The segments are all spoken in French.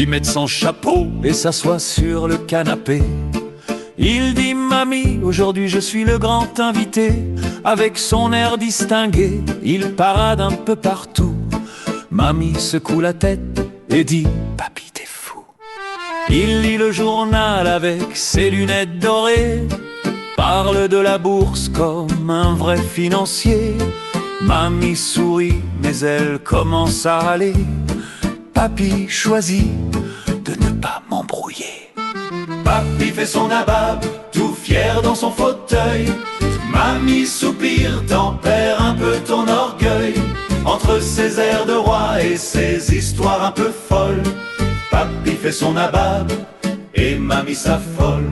puis met son chapeau et s'assoit sur le canapé. Il dit: mamie, aujourd'hui je suis le grand invité. Avec son air distingué, il parade un peu partout. Mamie secoue la tête et dit: papy, t'es fou. Il lit le journal avec ses lunettes dorées, parle de la bourse comme un vrai financier. Mamie sourit, mais elle commence à râler. Papy choisit de ne pas m'embrouiller. Papy fait son nabab, tout fier dans son fauteuil. Mamie soupire, tempère un peu ton orgueil. Entre ses airs de roi et ses histoires un peu folles, papy fait son nabab et mamie s'affole.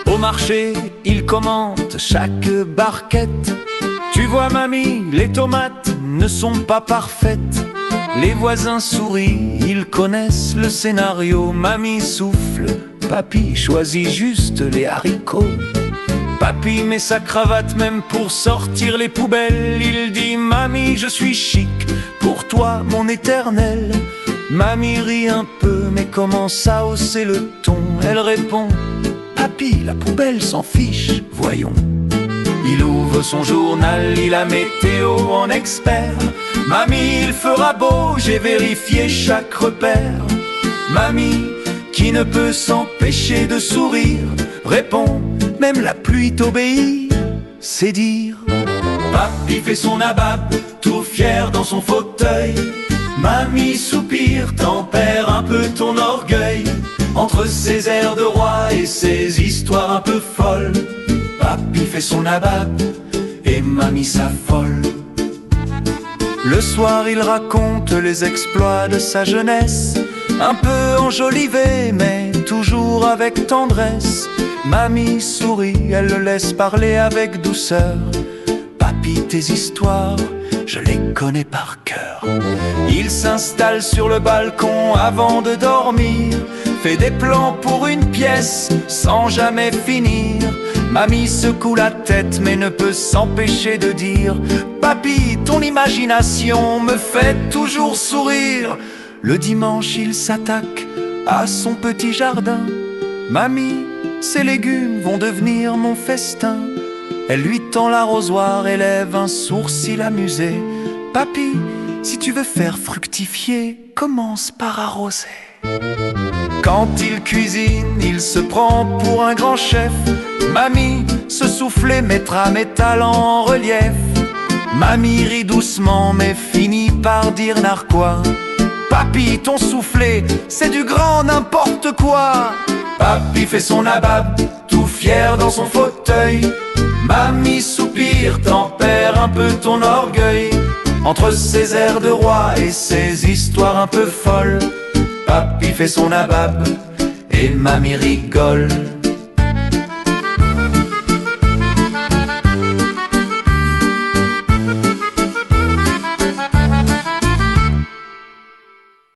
Au marché, il commente chaque barquette. Tu vois mamie, les tomates ne sont pas parfaites. Les voisins sourient, ils connaissent le scénario. Mamie souffle, papy choisit juste les haricots. Papy met sa cravate même pour sortir les poubelles. Il dit: mamie, je suis chic, pour toi mon éternel. Mamie rit un peu mais commence à hausser le ton. Elle répond: papy, la poubelle s'en fiche, voyons. Il ouvre son journal, il a météo en expert. Mamie, il fera beau, j'ai vérifié chaque repère. Mamie, qui ne peut s'empêcher de sourire, répond: même la pluie t'obéit, c'est dire. Papy fait son nabab, tout fier dans son fauteuil. Mamie soupire, tempère un peu ton orgueil. Entre ses airs de roi et ses histoires un peu folles, papy fait son nabab et mamie s'affole. Le soir il raconte les exploits de sa jeunesse, un peu enjolivé mais toujours avec tendresse. Mamie sourit, elle le laisse parler avec douceur. Papy, tes histoires, je les connais par cœur. Il s'installe sur le balcon avant de dormir, fait des plans pour une pièce sans jamais finir. Mamie secoue la tête mais ne peut s'empêcher de dire: papy, ton imagination me fait toujours sourire. Le dimanche il s'attaque à son petit jardin. Mamie, ces légumes vont devenir mon festin. Elle lui tend l'arrosoir et lève un sourcil amusé. Papy, si tu veux faire fructifier, commence par arroser. Quand il cuisine, il se prend pour un grand chef. Mamie, ce soufflet mettra mes talents en relief. Mamie rit doucement mais finit par dire narquois: papy, ton soufflet, c'est du grand n'importe quoi. Papy fait son nabab, tout fier dans son fauteuil. Mamie soupire, tempère un peu ton orgueil. Entre ses airs de roi et ses histoires un peu folles, papy fait son nabab et mamie rigole.